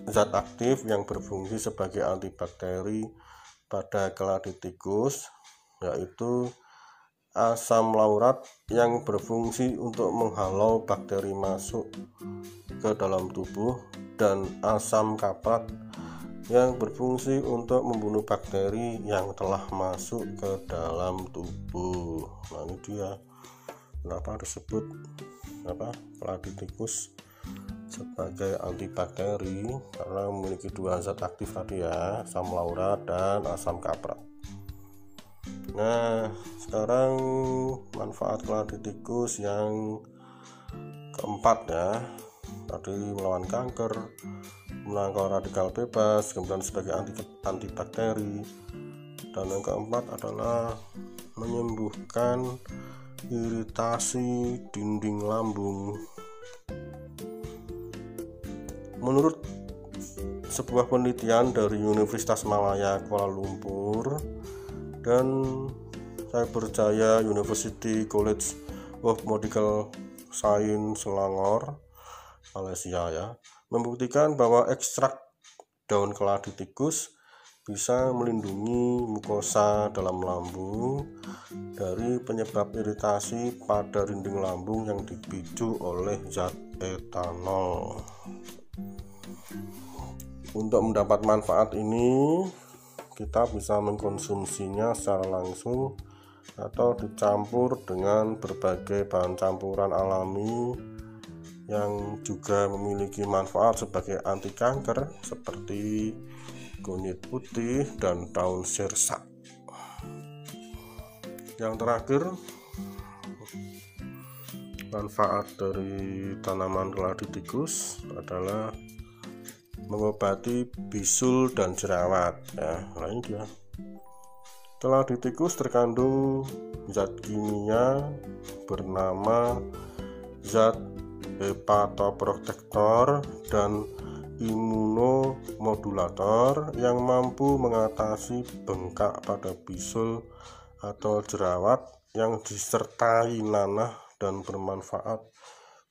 zat aktif yang berfungsi sebagai antibakteri pada keladi tikus, yaitu asam laurat yang berfungsi untuk menghalau bakteri masuk ke dalam tubuh, dan asam kaprat yang berfungsi untuk membunuh bakteri yang telah masuk ke dalam tubuh. Nah, ini dia kenapa disebut keladi tikus sebagai antibakteri, karena memiliki 2 zat aktif tadi ya, asam laurat dan asam kaprat. Nah, sekarang manfaat keladi tikus yang keempat ya, tadi melawan kanker, menangkal radikal bebas, kemudian sebagai antibakteri, dan yang keempat adalah menyembuhkan iritasi dinding lambung. Menurut sebuah penelitian dari Universitas Malaya Kuala Lumpur dan Cyberjaya University College of Medical Science Selangor, Malaysia ya, membuktikan bahwa ekstrak daun keladi tikus bisa melindungi mukosa dalam lambung dari penyebab iritasi pada dinding lambung yang dipicu oleh zat etanol. Untuk mendapat manfaat ini, kita bisa mengkonsumsinya secara langsung atau dicampur dengan berbagai bahan campuran alami yang juga memiliki manfaat sebagai anti kanker seperti kunyit putih dan daun sirsak. Yang terakhir, manfaat dari tanaman keladi tikus adalah mengobati bisul dan jerawat ya. Nah, ini dia. Keladi tikus terkandung zat kimia bernama zat hepatoprotektor dan imunomodulator yang mampu mengatasi bengkak pada bisul atau jerawat yang disertai nanah dan bermanfaat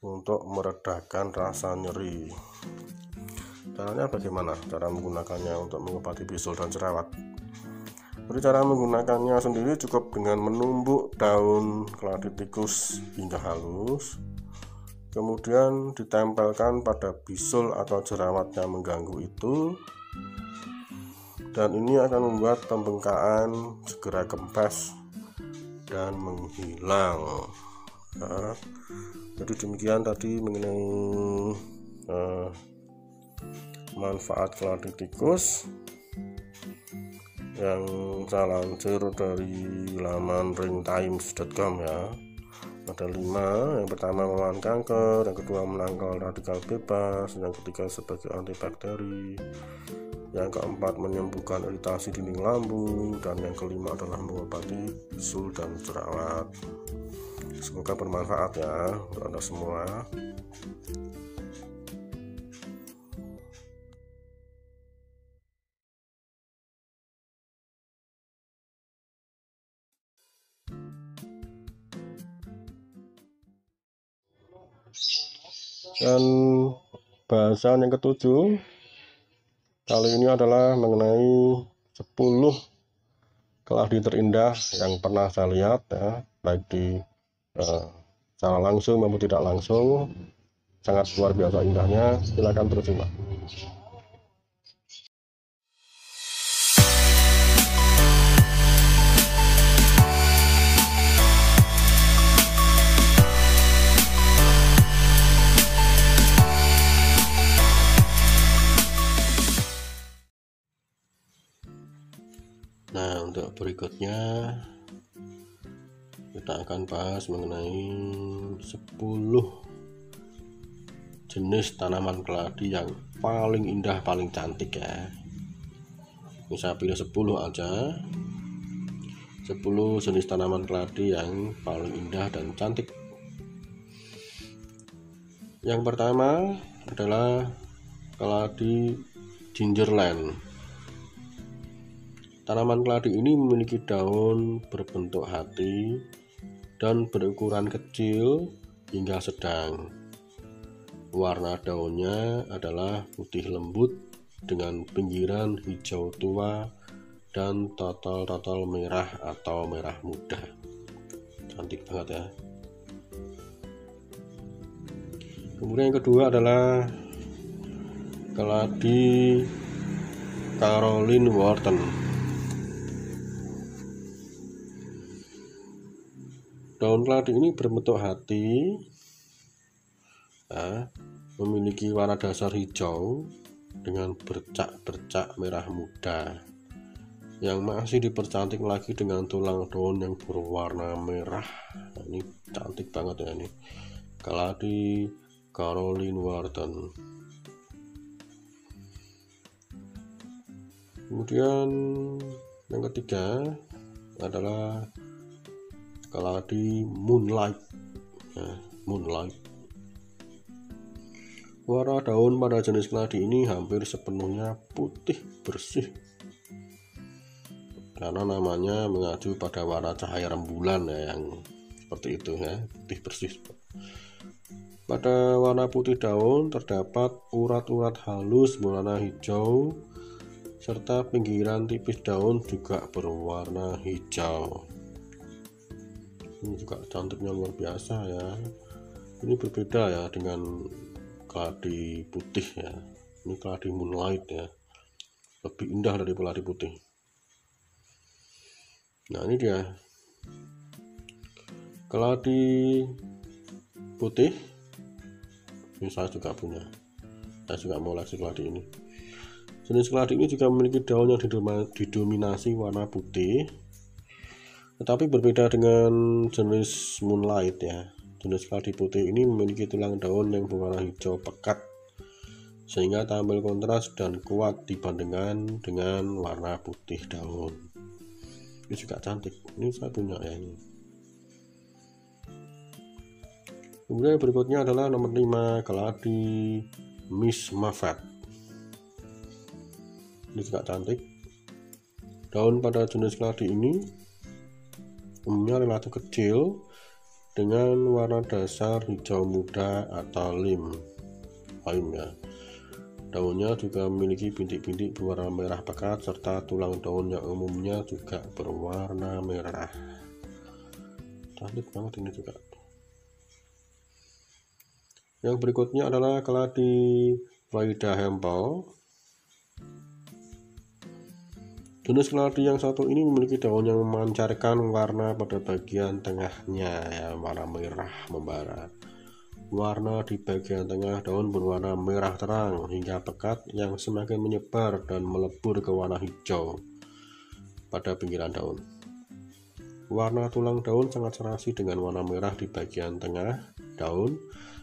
untuk meredakan rasa nyeri. Caranya bagaimana? Cara menggunakannya untuk mengobati bisul dan jerawat. Jadi cara menggunakannya sendiri cukup dengan menumbuk daun keladi tikus hingga halus, kemudian ditempelkan pada bisul atau jerawat yang mengganggu itu, dan ini akan membuat pembengkakan segera kempes dan menghilang. Nah, jadi demikian tadi mengenai manfaat keladi tikus yang saya lansir dari laman ringtimes.com ya. Ada 5. Yang pertama melawan kanker, yang kedua menangkal radikal bebas, yang ketiga sebagai antibakteri, yang keempat menyembuhkan iritasi dinding lambung, dan yang kelima adalah mengobati bisul dan jerawat. Semoga bermanfaat ya untuk Anda semua. Dan bahasan yang ketujuh kali ini adalah mengenai 10 keladi terindah yang pernah saya lihat ya, baik di secara langsung maupun tidak langsung. Sangat luar biasa indahnya. Silakan terus simak. Nah, untuk berikutnya kita akan bahas mengenai 10 jenis tanaman keladi yang paling indah, paling cantik ya. Ini saya pilih 10 aja. 10 jenis tanaman keladi yang paling indah dan cantik. Yang pertama adalah keladi gingerland. Tanaman keladi ini memiliki daun berbentuk hati dan berukuran kecil hingga sedang. Warna daunnya adalah putih lembut dengan pinggiran hijau tua dan totol-totol merah atau merah muda. Cantik banget ya. Kemudian yang kedua adalah keladi Caroline Wharton. Daun keladi ini berbentuk hati, memiliki warna dasar hijau dengan bercak-bercak merah muda yang masih dipercantik lagi dengan tulang daun yang berwarna merah. Nah, ini cantik banget ya, ini keladi Caroline Wharton. Kemudian yang ketiga adalah keladi moonlight. Moonlight. Warna daun pada jenis keladi ini hampir sepenuhnya putih bersih, karena namanya mengacu pada warna cahaya rembulan ya, yang seperti itu ya, putih bersih. Pada warna putih daun terdapat urat-urat halus berwarna hijau, serta pinggiran tipis daun juga berwarna hijau. Ini juga cantiknya luar biasa ya. Ini berbeda ya dengan keladi putih ya. Ini keladi moonlight ya, lebih indah dari keladi putih. Nah, ini dia keladi putih. Ini saya juga punya. Saya juga mau koleksi keladi ini. Jenis keladi ini juga memiliki daun yang didominasi warna putih, tetapi berbeda dengan jenis moonlight ya. Jenis keladi putih ini memiliki tulang daun yang berwarna hijau pekat, sehingga tampil kontras dan kuat dibandingkan dengan warna putih daun. Ini juga cantik. Ini saya punya ya ini. Kemudian berikutnya adalah nomor 5, keladi Miss Muffet. Ini juga cantik. Daun pada jenis keladi ini umumnya relatif kecil dengan warna dasar hijau muda atau lime ya. Daunnya juga memiliki bintik-bintik berwarna merah pekat serta tulang daun yang umumnya juga berwarna merah. Cantik banget ini juga. Yang berikutnya adalah keladi Vaida Hempel. Jenis keladi yang satu ini memiliki daun yang memancarkan warna pada bagian tengahnya ya, warna merah membara. Warna di bagian tengah daun berwarna merah terang hingga pekat yang semakin menyebar dan melebur ke warna hijau pada pinggiran daun. warna tulang daun sangat serasi dengan warna merah di bagian tengah daun,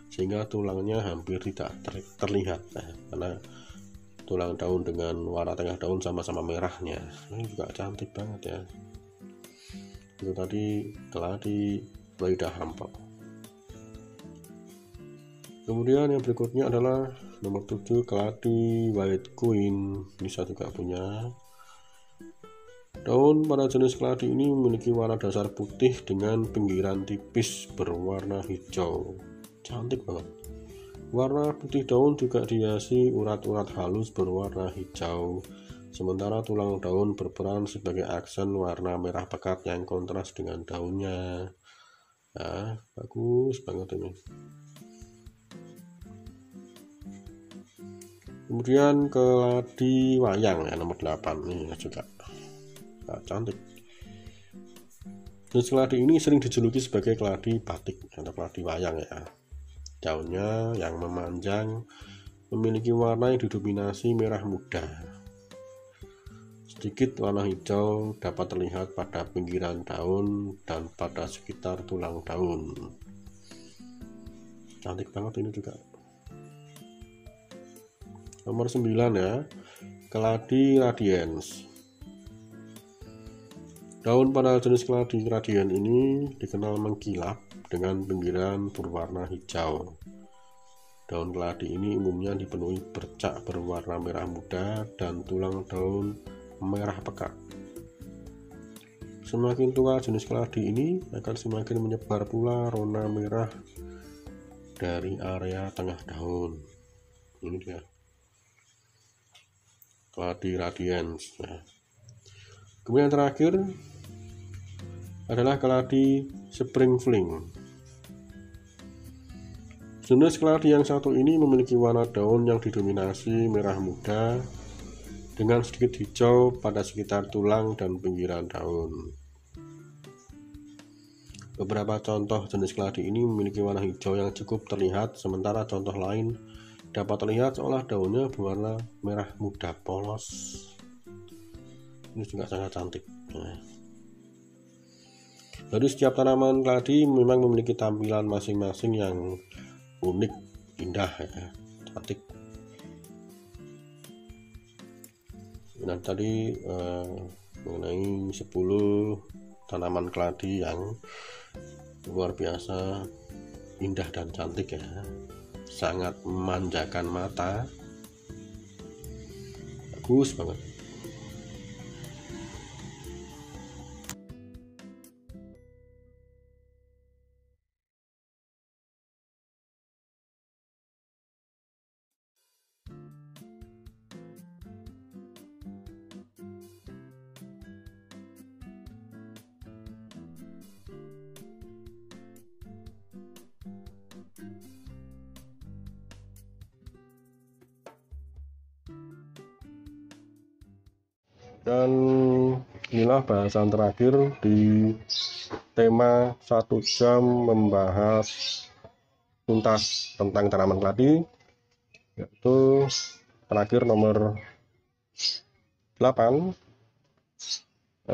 sehingga tulangnya hampir tidak terlihat. Nah, karena tulang daun dengan warna tengah daun sama-sama merahnya, ini juga cantik banget ya. Itu tadi keladi lidah hampok. Kemudian yang berikutnya adalah nomor 7, keladi white queen. Ini saya juga punya. Daun pada jenis keladi ini memiliki warna dasar putih dengan pinggiran tipis berwarna hijau. Cantik banget. Warna putih daun juga dihiasi urat-urat halus berwarna hijau. Sementara tulang daun berperan sebagai aksen warna merah pekat yang kontras dengan daunnya. Nah, bagus banget ini. Kemudian keladi wayang ya, nomor 8 ini juga cantik. Jenis keladi ini sering dijuluki sebagai keladi batik atau keladi wayang ya. Daunnya yang memanjang memiliki warna yang didominasi merah muda. Sedikit warna hijau dapat terlihat pada pinggiran daun dan pada sekitar tulang daun. Cantik banget ini juga. Nomor 9 ya, keladi radians. Daun pada jenis keladi radian ini dikenal mengkilap dengan pinggiran berwarna hijau. Daun keladi ini umumnya dipenuhi bercak berwarna merah muda dan tulang daun merah pekat. Semakin tua jenis keladi ini akan semakin menyebar pula warna merah dari area tengah daun. Ini dia keladi radians. Nah, kemudian terakhir adalah keladi spring fling. Jenis keladi yang satu ini memiliki warna daun yang didominasi merah muda dengan sedikit hijau pada sekitar tulang dan pinggiran daun. Beberapa contoh jenis keladi ini memiliki warna hijau yang cukup terlihat, sementara contoh lain dapat terlihat seolah daunnya berwarna merah muda polos. Ini juga sangat cantik. Jadi setiap tanaman keladi memang memiliki tampilan masing-masing yang unik, indah ya, cantik. Nah, tadi mengenai 10 tanaman keladi yang luar biasa indah dan cantik ya, sangat memanjakan mata, bagus banget. Dan inilah bahasan terakhir di tema 1 jam membahas tuntas tentang tanaman keladi, yaitu terakhir nomor 8,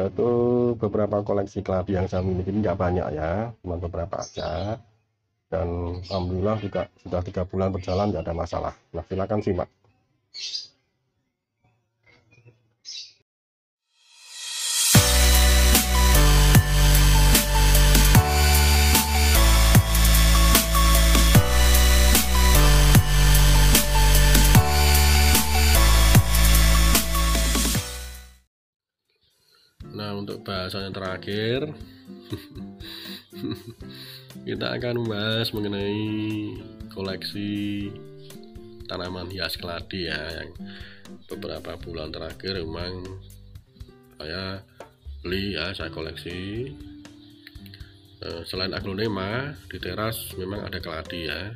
yaitu beberapa koleksi keladi yang saya miliki. Nggak banyak ya, cuma beberapa aja, dan alhamdulillah juga sudah 3 bulan berjalan, nggak ada masalah. Nah, silakan simak. Nah, untuk bahasan yang terakhir kita akan membahas mengenai koleksi tanaman hias keladi ya, yang beberapa bulan terakhir memang saya beli ya, saya koleksi. Selain aglonema, di teras memang ada keladi ya,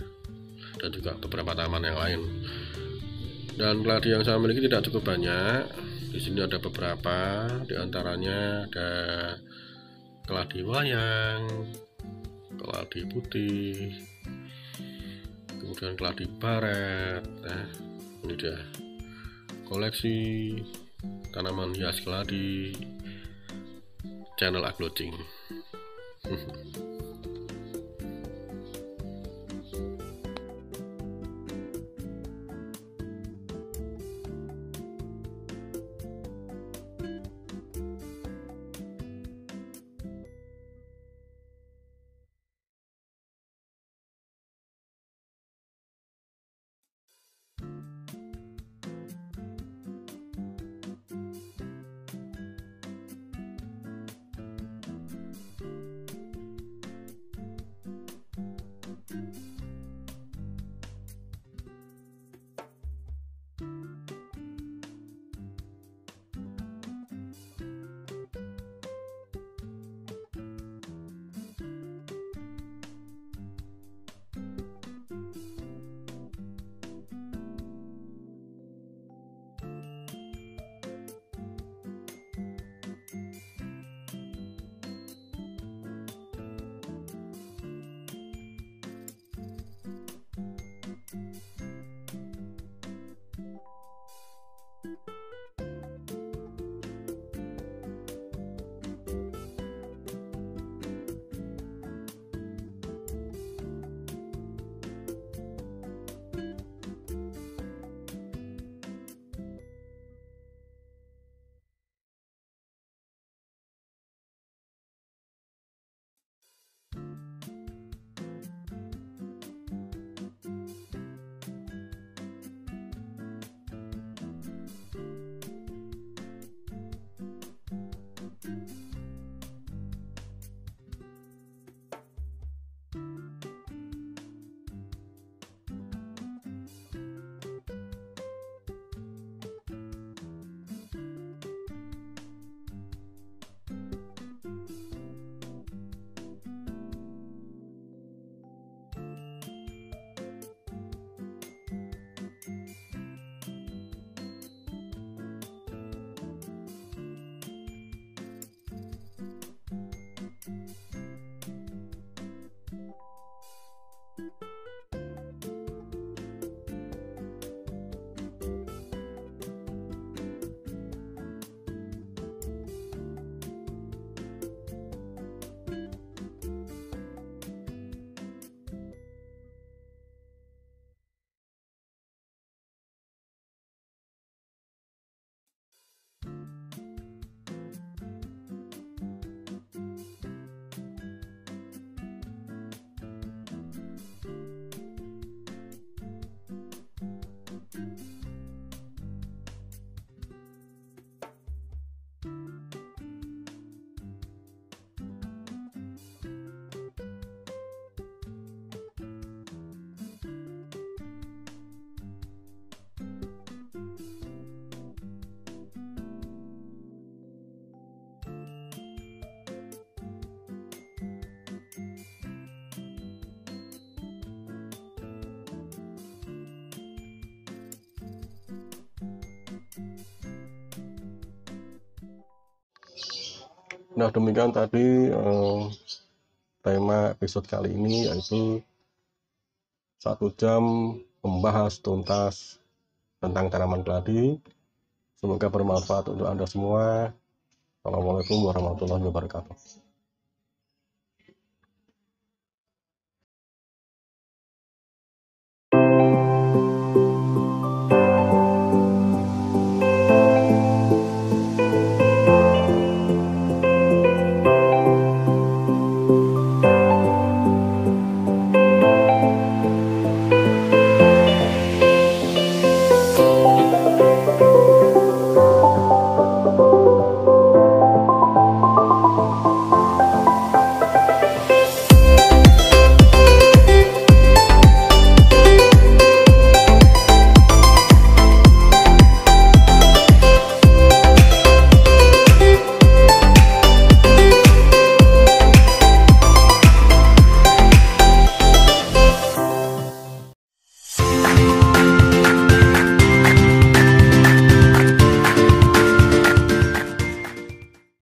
dan juga beberapa tanaman yang lain. Dan keladi yang saya miliki tidak cukup banyak. Di sini ada beberapa, diantaranya ada keladi wayang, keladi putih, kemudian keladi baret. Nah, ini dia koleksi tanaman hias keladi channel Agloting. Nah, demikian tadi tema episode kali ini, yaitu 1 jam membahas tuntas tentang tanaman keladi. Semoga bermanfaat untuk Anda semua. Assalamualaikum warahmatullahi wabarakatuh.